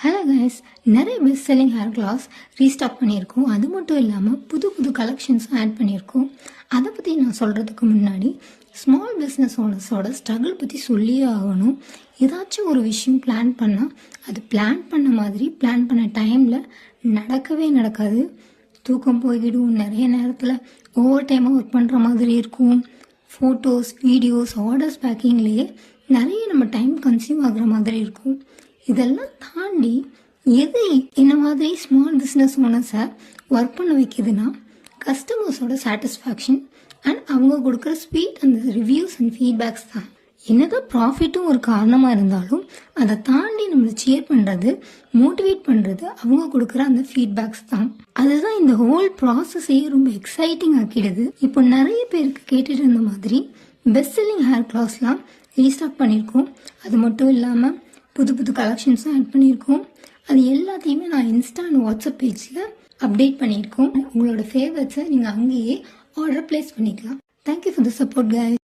Hello guys, நிறைய best selling hair claws restock பண்ணியிருக்கோம். அது மட்டும் இல்லாமல் புது புது கலெக்ஷன்ஸும் ஆட் பண்ணியிருக்கோம். அதை பற்றி நான் சொல்கிறதுக்கு முன்னாடி ஸ்மால் பிஸ்னஸ் ஓனர்ஸோட ஸ்ட்ரகிள் பற்றி சொல்லியே ஆகணும். ஏதாச்சும் ஒரு விஷயம் பிளான் பண்ணால் அது பிளான் பண்ண மாதிரி பிளான் பண்ண டைமில் நடக்கவே நடக்காது. தூக்கம் போய்கிடும். நிறைய நேரத்தில் ஓவர் டைமாக ஒர்க் பண்ணுற மாதிரி இருக்கும். ஃபோட்டோஸ், வீடியோஸ், ஆர்டர்ஸ் பேக்கிங்லேயே நிறைய நம்ம டைம் கன்சியூம் ஆகுற மாதிரி இருக்கும். இதெல்லாம் தாண்டி எது இந்த மாதிரி ஸ்மால் பிஸ்னஸ் ஓனர்ஸை ஒர்க் பண்ண வைக்கிதுன்னா கஸ்டமர்ஸோட சாட்டிஸ்ஃபேக்ஷன் அண்ட் அவங்க கொடுக்குற ஸ்வீட் அந்த ரிவ்யூஸ் அண்ட் ஃபீட்பேக்ஸ் தான். என்னதான் ப்ராஃபிட்டும் ஒரு காரணமாக இருந்தாலும் அதை தாண்டி நம்மளை சியர் பண்ணுறது, மோட்டிவேட் பண்ணுறது அவங்க கொடுக்குற அந்த ஃபீட்பேக்ஸ் தான். அதுதான் இந்த ஹோல் ப்ராசஸையே ரொம்ப எக்ஸைட்டிங் ஆக்கிடுது. இப்போ நிறைய பேருக்கு கேட்டுட்டு இருந்த மாதிரி பெஸ்ட் செல்லிங் ஹேர் கிளாஸ்லாம் ரீஸ்டாக் பண்ணியிருக்கோம். அது மட்டும் இல்லாமல் புது புது கலெக்ஷன்ஸும் ஆட் பண்ணியிருக்கோம். அது எல்லாத்தையுமே நான் இன்ஸ்டா அண்ட் வாட்ஸ்அப் பேஜில் அப்டேட் பண்ணியிருக்கோம். உங்களோட ஃபேவரட்ஸை நீங்கள் அங்கேயே ஆர்டர் பிளேஸ் பண்ணிக்கலாம். Thank you for the support guys.